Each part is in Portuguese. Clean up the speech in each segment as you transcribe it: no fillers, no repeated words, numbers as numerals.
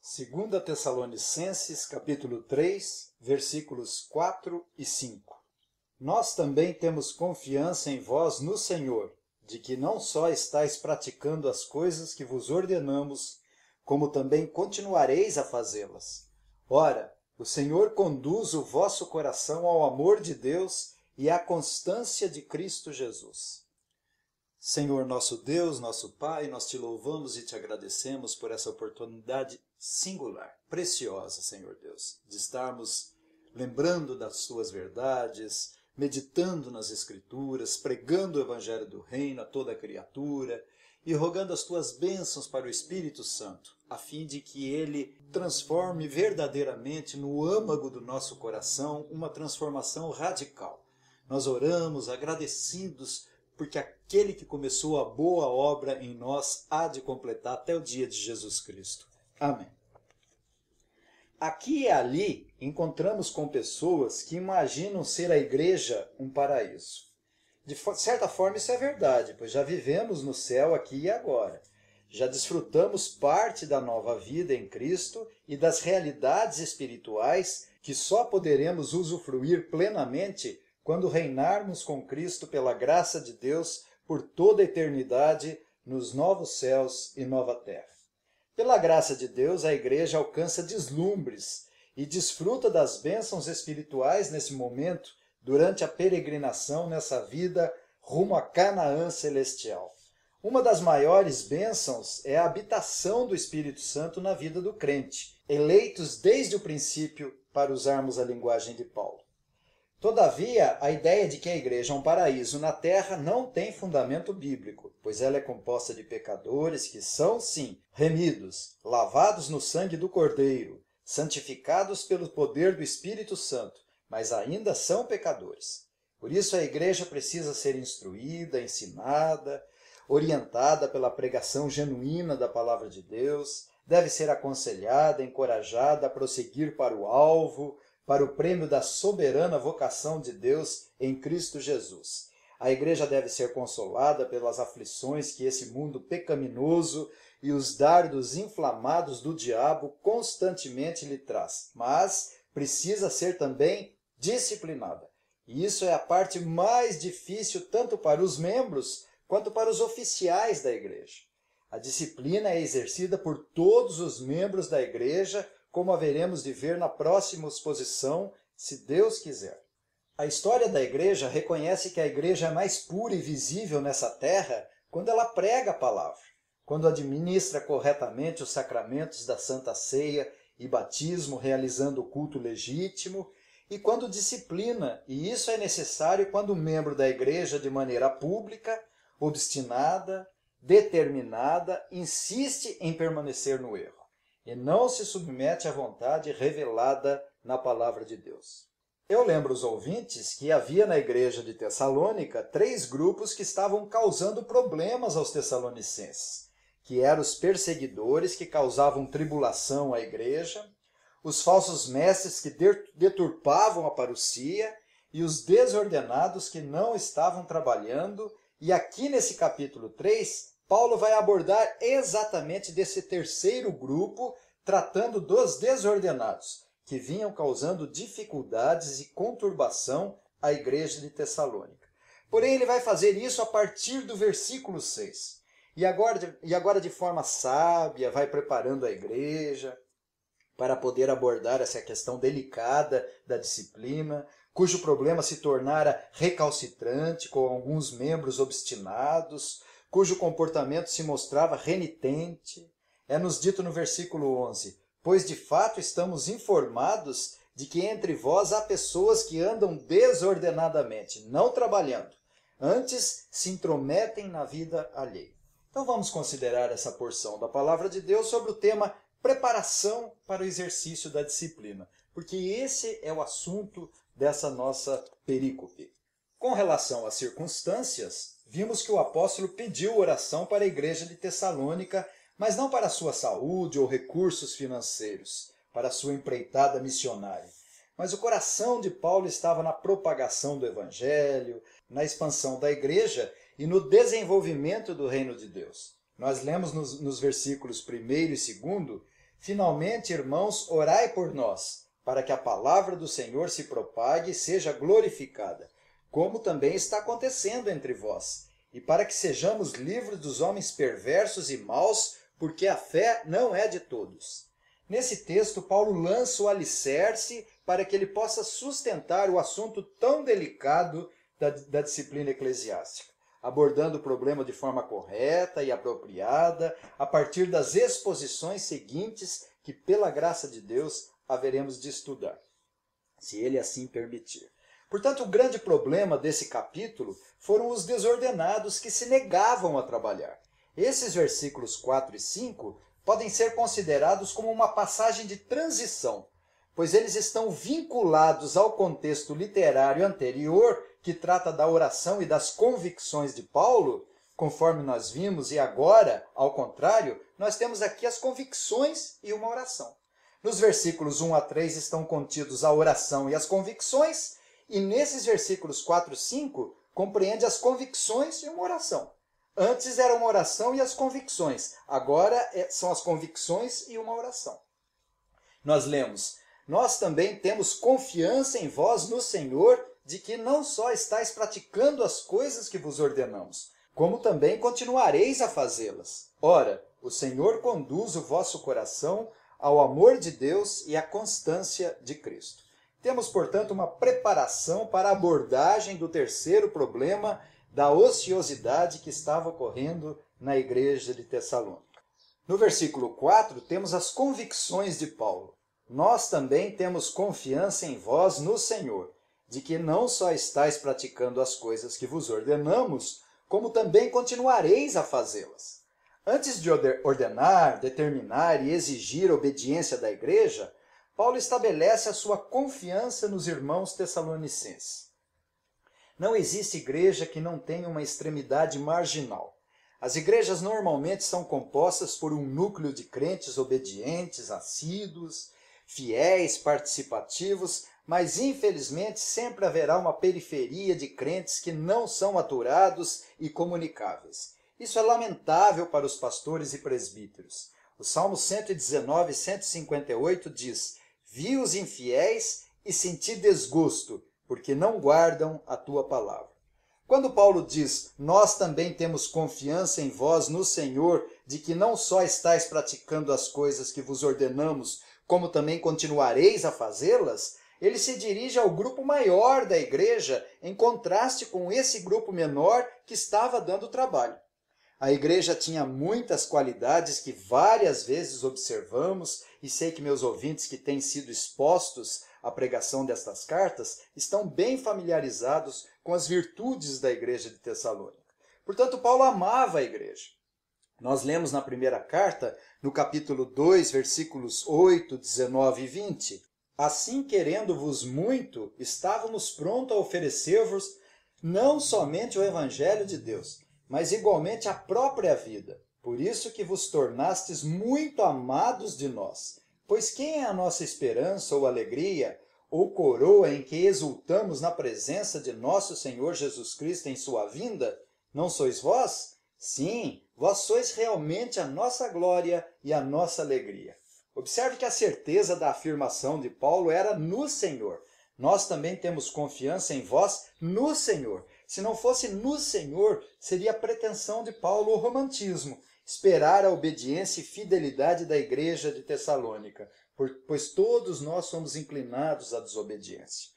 2 Tessalonicenses, capítulo 3, versículos 4 e 5. Nós também temos confiança em vós no Senhor, de que não só estáis praticando as coisas que vos ordenamos, como também continuareis a fazê-las. Ora, o Senhor conduz o vosso coração ao amor de Deus e à constância de Cristo Jesus. Senhor nosso Deus, nosso Pai, nós te louvamos e te agradecemos por essa oportunidade singular, preciosa, Senhor Deus, de estarmos lembrando das tuas verdades, meditando nas Escrituras, pregando o Evangelho do Reino a toda criatura e rogando as tuas bênçãos para o Espírito Santo, a fim de que ele transforme verdadeiramente no âmago do nosso coração uma transformação radical. Nós oramos agradecidos porque aquele que começou a boa obra em nós há de completar até o dia de Jesus Cristo. Amém. Aqui e ali encontramos com pessoas que imaginam ser a igreja um paraíso. De certa forma isso é verdade, pois já vivemos no céu aqui e agora. Já desfrutamos parte da nova vida em Cristo e das realidades espirituais que só poderemos usufruir plenamente quando reinarmos com Cristo pela graça de Deus por toda a eternidade nos novos céus e nova terra. Pela graça de Deus, a igreja alcança deslumbres e desfruta das bênçãos espirituais nesse momento, durante a peregrinação nessa vida rumo a Canaã celestial. Uma das maiores bênçãos é a habitação do Espírito Santo na vida do crente, eleitos desde o princípio, para usarmos a linguagem de Paulo. Todavia, a ideia de que a igreja é um paraíso na terra não tem fundamento bíblico, pois ela é composta de pecadores que são, sim, remidos, lavados no sangue do Cordeiro, santificados pelo poder do Espírito Santo, mas ainda são pecadores. Por isso a igreja precisa ser instruída, ensinada, orientada pela pregação genuína da palavra de Deus, deve ser aconselhada, encorajada a prosseguir para o alvo, para o prêmio da soberana vocação de Deus em Cristo Jesus. A igreja deve ser consolada pelas aflições que esse mundo pecaminoso e os dardos inflamados do diabo constantemente lhe traz, mas precisa ser também disciplinada. E isso é a parte mais difícil tanto para os membros quanto para os oficiais da igreja. A disciplina é exercida por todos os membros da igreja, como haveremos de ver na próxima exposição, se Deus quiser. A história da igreja reconhece que a igreja é mais pura e visível nessa terra quando ela prega a palavra, quando administra corretamente os sacramentos da Santa Ceia e batismo, realizando o culto legítimo, e quando disciplina, e isso é necessário quando o membro da igreja, de maneira pública, obstinada, determinada, insiste em permanecer no erro e não se submete à vontade revelada na palavra de Deus. Eu lembro os ouvintes que havia na igreja de Tessalônica 3 grupos que estavam causando problemas aos tessalonicenses, que eram os perseguidores que causavam tribulação à igreja, os falsos mestres que deturpavam a parousia e os desordenados que não estavam trabalhando. E aqui nesse capítulo 3, Paulo vai abordar exatamente desse terceiro grupo, tratando dos desordenados, que vinham causando dificuldades e conturbação à igreja de Tessalônica. Porém, ele vai fazer isso a partir do versículo 6. E agora de forma sábia, vai preparando a igreja para poder abordar essa questão delicada da disciplina, cujo problema se tornara recalcitrante com alguns membros obstinados, cujo comportamento se mostrava renitente. É-nos dito no versículo 11, pois de fato estamos informados de que entre vós há pessoas que andam desordenadamente, não trabalhando, antes se intrometem na vida alheia. Então vamos considerar essa porção da palavra de Deus sobre o tema preparação para o exercício da disciplina, porque esse é o assunto dessa nossa perícope. Com relação às circunstâncias, vimos que o apóstolo pediu oração para a igreja de Tessalônica, mas não para a sua saúde ou recursos financeiros, para a sua empreitada missionária. Mas o coração de Paulo estava na propagação do evangelho, na expansão da igreja e no desenvolvimento do reino de Deus. Nós lemos nos versículos 1º e 2, Finalmente, irmãos, orai por nós, para que a palavra do Senhor se propague e seja glorificada, como também está acontecendo entre vós, e para que sejamos livres dos homens perversos e maus, porque a fé não é de todos. Nesse texto, Paulo lança o alicerce para que ele possa sustentar o assunto tão delicado da disciplina eclesiástica, abordando o problema de forma correta e apropriada, a partir das exposições seguintes que, pela graça de Deus, haveremos de estudar, se ele assim permitir. Portanto, o grande problema desse capítulo foram os desordenados que se negavam a trabalhar. Esses versículos 4 e 5 podem ser considerados como uma passagem de transição, pois eles estão vinculados ao contexto literário anterior, que trata da oração e das convicções de Paulo, conforme nós vimos, e agora, ao contrário, nós temos aqui as convicções e uma oração. Nos versículos 1 a 3 estão contidos a oração e as convicções, e nesses versículos 4 e 5 compreende as convicções e uma oração. Antes era uma oração e as convicções, agora são as convicções e uma oração. Nós lemos: nós também temos confiança em vós no Senhor, de que não só estáis praticando as coisas que vos ordenamos, como também continuareis a fazê-las. Ora, o Senhor conduz o vosso coração ao amor de Deus e à constância de Cristo. Temos, portanto, uma preparação para a abordagem do terceiro problema da ociosidade que estava ocorrendo na igreja de Tessalônica. No versículo 4, temos as convicções de Paulo. Nós também temos confiança em vós no Senhor, de que não só estáis praticando as coisas que vos ordenamos, como também continuareis a fazê-las. Antes de ordenar, determinar e exigir a obediência da igreja, Paulo estabelece a sua confiança nos irmãos tessalonicenses. Não existe igreja que não tenha uma extremidade marginal. As igrejas normalmente são compostas por um núcleo de crentes obedientes, assíduos, fiéis, participativos, mas infelizmente sempre haverá uma periferia de crentes que não são aturados e comunicáveis. Isso é lamentável para os pastores e presbíteros. O Salmo 119, 158 diz: vi os infiéis e senti desgosto, porque não guardam a tua palavra. Quando Paulo diz: nós também temos confiança em vós no Senhor, de que não só estáis praticando as coisas que vos ordenamos, como também continuareis a fazê-las, ele se dirige ao grupo maior da igreja, em contraste com esse grupo menor que estava dando trabalho. A igreja tinha muitas qualidades que várias vezes observamos, e sei que meus ouvintes que têm sido expostos à pregação destas cartas estão bem familiarizados com as virtudes da igreja de Tessalônica. Portanto, Paulo amava a igreja. Nós lemos na primeira carta, no capítulo 2, versículos 8, 19 e 20. Assim, querendo-vos muito, estávamos prontos a oferecer-vos não somente o evangelho de Deus, mas igualmente a própria vida. Por isso que vos tornastes muito amados de nós. Pois quem é a nossa esperança ou alegria, ou coroa em que exultamos na presença de nosso Senhor Jesus Cristo em sua vinda? Não sois vós? Sim, vós sois realmente a nossa glória e a nossa alegria. Observe que a certeza da afirmação de Paulo era no Senhor. Nós também temos confiança em vós no Senhor. Se não fosse no Senhor, seria a pretensão de Paulo o romantismo, esperar a obediência e fidelidade da igreja de Tessalônica, pois todos nós somos inclinados à desobediência,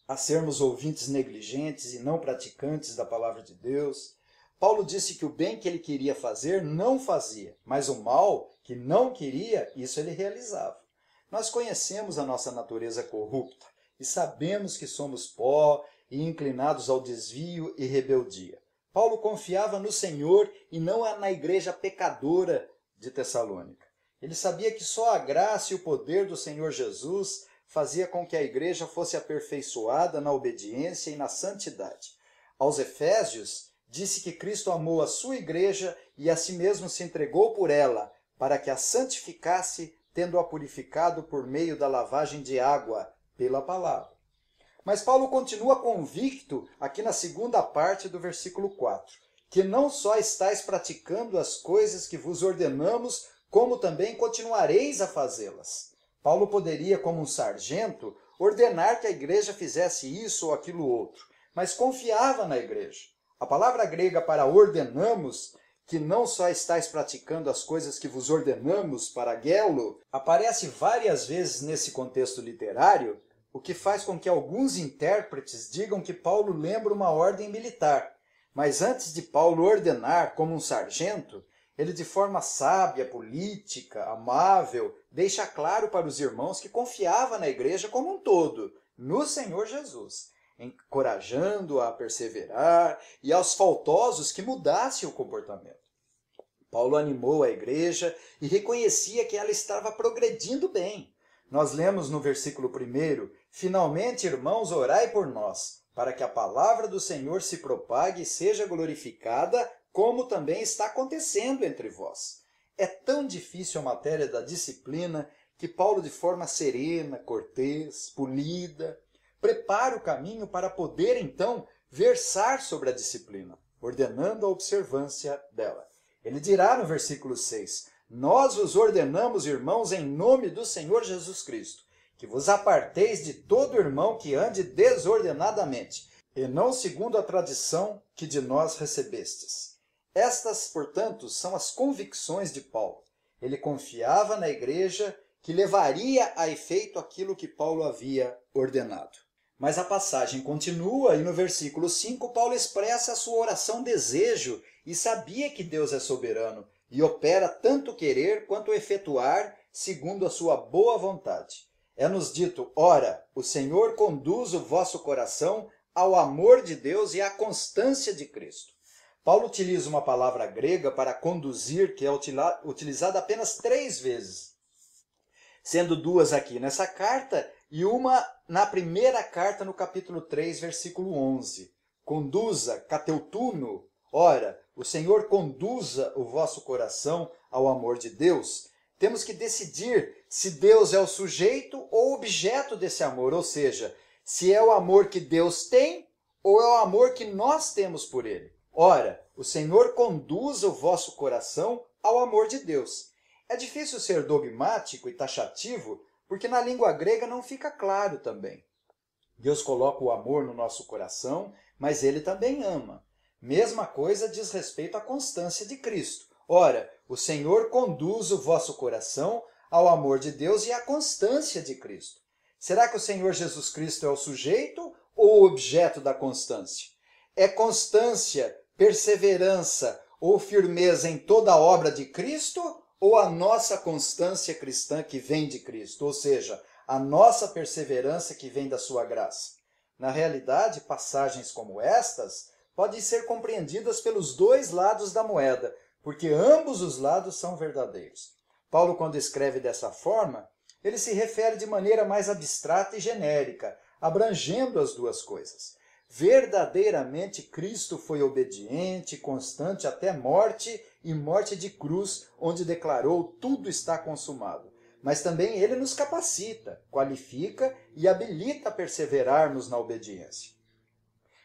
a sermos ouvintes negligentes e não praticantes da palavra de Deus. Paulo disse que o bem que ele queria fazer não fazia, mas o mal que não queria, isso ele realizava. Nós conhecemos a nossa natureza corrupta e sabemos que somos pó e inclinados ao desvio e rebeldia. Paulo confiava no Senhor e não na igreja pecadora de Tessalônica. Ele sabia que só a graça e o poder do Senhor Jesus fazia com que a igreja fosse aperfeiçoada na obediência e na santidade. Aos Efésios, disse que Cristo amou a sua igreja e a si mesmo se entregou por ela, para que a santificasse, tendo-a purificado por meio da lavagem de água, pela palavra. Mas Paulo continua convicto, aqui na segunda parte do versículo 4, que não só estáis praticando as coisas que vos ordenamos, como também continuareis a fazê-las. Paulo poderia, como um sargento, ordenar que a igreja fizesse isso ou aquilo outro, mas confiava na igreja. A palavra grega para ordenamos, que não só estáis praticando as coisas que vos ordenamos, paragelo, aparece várias vezes nesse contexto literário, o que faz com que alguns intérpretes digam que Paulo lembra uma ordem militar. Mas antes de Paulo ordenar como um sargento, ele de forma sábia, política, amável, deixa claro para os irmãos que confiava na igreja como um todo, no Senhor Jesus, encorajando-a a perseverar e aos faltosos que mudassem o comportamento. Paulo animou a igreja e reconhecia que ela estava progredindo bem. Nós lemos no versículo 1, finalmente, irmãos, orai por nós, para que a palavra do Senhor se propague e seja glorificada, como também está acontecendo entre vós. É tão difícil a matéria da disciplina que Paulo, de forma serena, cortês, polida, prepara o caminho para poder, então, versar sobre a disciplina, ordenando a observância dela. Ele dirá no versículo 6, nós vos ordenamos, irmãos, em nome do Senhor Jesus Cristo, que vos aparteis de todo irmão que ande desordenadamente, e não segundo a tradição que de nós recebestes. Estas, portanto, são as convicções de Paulo. Ele confiava na igreja que levaria a efeito aquilo que Paulo havia ordenado. Mas a passagem continua e no versículo 5 Paulo expressa a sua oração desejo e sabia que Deus é soberano e opera tanto querer quanto efetuar segundo a sua boa vontade. É-nos dito, ora, o Senhor conduz o vosso coração ao amor de Deus e à constância de Cristo. Paulo utiliza uma palavra grega para conduzir, que é utilizada apenas 3 vezes, sendo 2 aqui nessa carta e uma na primeira carta no capítulo 3, versículo 11. Conduza, kateutuno, ora, o Senhor conduza o vosso coração ao amor de Deus. Temos que decidir se Deus é o sujeito ou objeto desse amor, ou seja, se é o amor que Deus tem ou é o amor que nós temos por Ele. Ora, o Senhor conduza o vosso coração ao amor de Deus. É difícil ser dogmático e taxativo, porque na língua grega não fica claro também. Deus coloca o amor no nosso coração, mas Ele também ama. Mesma coisa diz respeito à constância de Cristo. Ora, o Senhor conduz o vosso coração ao amor de Deus e à constância de Cristo. Será que o Senhor Jesus Cristo é o sujeito ou o objeto da constância? É constância, perseverança ou firmeza em toda a obra de Cristo ou a nossa constância cristã que vem de Cristo, ou seja, a nossa perseverança que vem da sua graça? Na realidade, passagens como estas podem ser compreendidas pelos 2 lados da moeda, porque ambos os lados são verdadeiros. Paulo, quando escreve dessa forma, ele se refere de maneira mais abstrata e genérica, abrangendo as 2 coisas. Verdadeiramente Cristo foi obediente, constante até morte e morte de cruz, onde declarou tudo está consumado. Mas também ele nos capacita, qualifica e habilita a perseverarmos na obediência.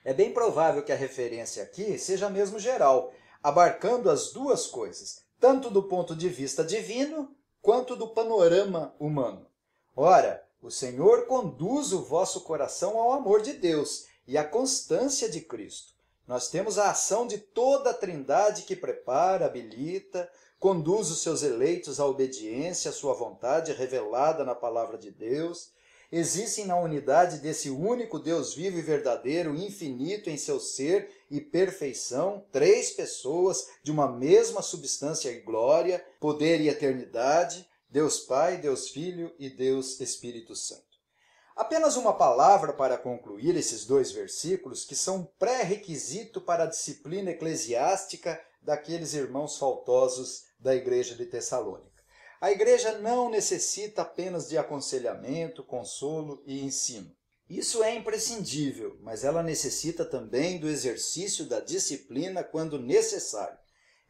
É bem provável que a referência aqui seja mesmo geral, abarcando as 2 coisas, tanto do ponto de vista divino quanto do panorama humano. Ora, o Senhor conduz o vosso coração ao amor de Deus e à constância de Cristo. Nós temos a ação de toda a Trindade que prepara, habilita, conduz os seus eleitos à obediência, à sua vontade revelada na palavra de Deus. Existem na unidade desse único Deus vivo e verdadeiro, infinito em seu ser e perfeição, 3 pessoas de uma mesma substância e glória, poder e eternidade, Deus Pai, Deus Filho e Deus Espírito Santo. Apenas uma palavra para concluir esses 2 versículos, que são pré-requisito para a disciplina eclesiástica daqueles irmãos faltosos da igreja de Tessalônica. A igreja não necessita apenas de aconselhamento, consolo e ensino. Isso é imprescindível, mas ela necessita também do exercício da disciplina quando necessário.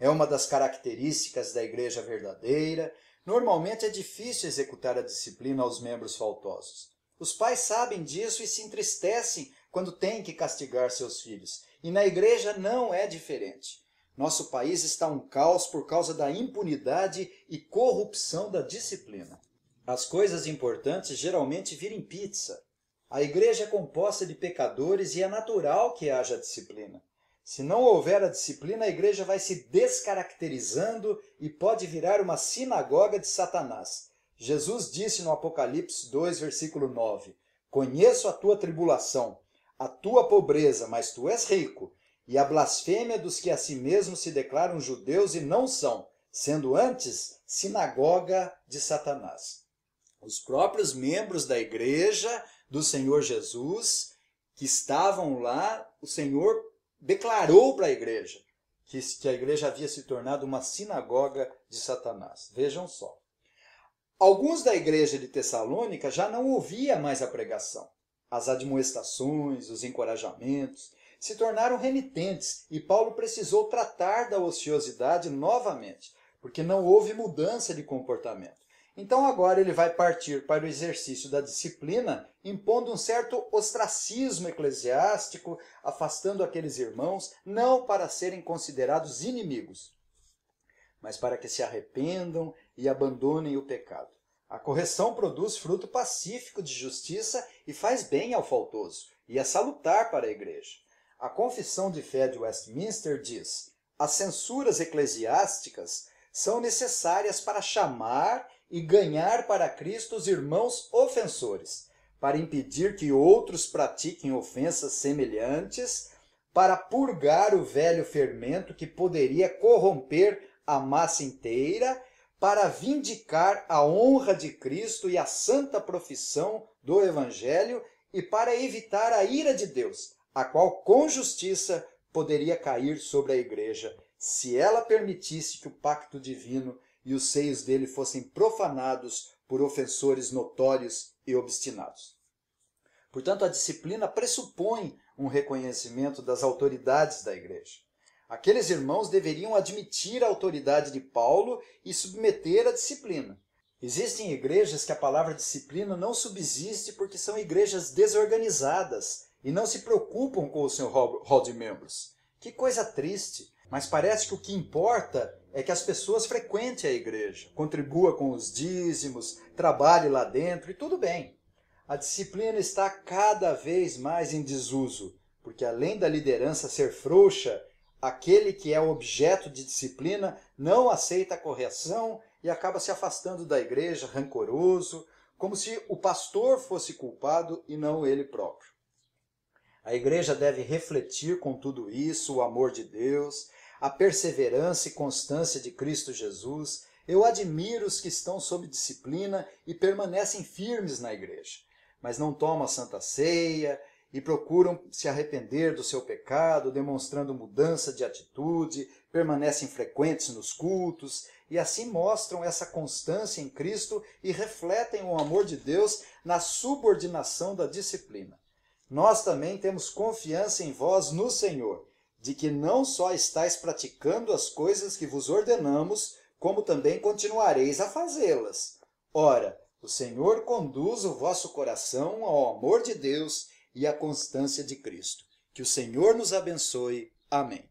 É uma das características da igreja verdadeira. Normalmente é difícil executar a disciplina aos membros faltosos. Os pais sabem disso e se entristecem quando têm que castigar seus filhos. E na igreja não é diferente. Nosso país está um caos por causa da impunidade e corrupção da disciplina. As coisas importantes geralmente viram pizza. A igreja é composta de pecadores e é natural que haja disciplina. Se não houver a disciplina, a igreja vai se descaracterizando e pode virar uma sinagoga de Satanás. Jesus disse no Apocalipse 2, versículo 9, conheço a tua tribulação, a tua pobreza, mas tu és rico, e a blasfêmia dos que a si mesmos se declaram judeus e não são, sendo antes sinagoga de Satanás. Os próprios membros da igreja do Senhor Jesus, que estavam lá, o Senhor declarou para a igreja que a igreja havia se tornado uma sinagoga de Satanás. Vejam só. Alguns da igreja de Tessalônica já não ouviam mais a pregação. As admoestações, os encorajamentos se tornaram renitentes e Paulo precisou tratar da ociosidade novamente, porque não houve mudança de comportamento. Então agora ele vai partir para o exercício da disciplina, impondo um certo ostracismo eclesiástico, afastando aqueles irmãos, não para serem considerados inimigos, mas para que se arrependam e abandonem o pecado. A correção produz fruto pacífico de justiça e faz bem ao faltoso, e é salutar para a igreja. A Confissão de Fé de Westminster diz: as censuras eclesiásticas são necessárias para chamar e ganhar para Cristo os irmãos ofensores, para impedir que outros pratiquem ofensas semelhantes, para purgar o velho fermento que poderia corromper a massa inteira, para vindicar a honra de Cristo e a santa profissão do Evangelho e para evitar a ira de Deus, a qual com justiça poderia cair sobre a igreja, se ela permitisse que o pacto divino e os seios dele fossem profanados por ofensores notórios e obstinados. Portanto, a disciplina pressupõe um reconhecimento das autoridades da igreja. Aqueles irmãos deveriam admitir a autoridade de Paulo e submeter a disciplina. Existem igrejas que a palavra disciplina não subsiste porque são igrejas desorganizadas e não se preocupam com o seu rol de membros. Que coisa triste! Mas parece que o que importa é que as pessoas frequentem a igreja, contribua com os dízimos, trabalhe lá dentro e tudo bem. A disciplina está cada vez mais em desuso, porque além da liderança ser frouxa, aquele que é objeto de disciplina não aceita a correção e acaba se afastando da igreja, rancoroso, como se o pastor fosse culpado e não ele próprio. A igreja deve refletir com tudo isso o amor de Deus, a perseverança e constância de Cristo Jesus. Eu admiro os que estão sob disciplina e permanecem firmes na igreja, mas não tomam a Santa Ceia e procuram se arrepender do seu pecado, demonstrando mudança de atitude, permanecem frequentes nos cultos e assim mostram essa constância em Cristo e refletem o amor de Deus na subordinação da disciplina. Nós também temos confiança em vós no Senhor, de que não só estáis praticando as coisas que vos ordenamos, como também continuareis a fazê-las. Ora, o Senhor conduz o vosso coração ao amor de Deus e à constância de Cristo. Que o Senhor nos abençoe. Amém.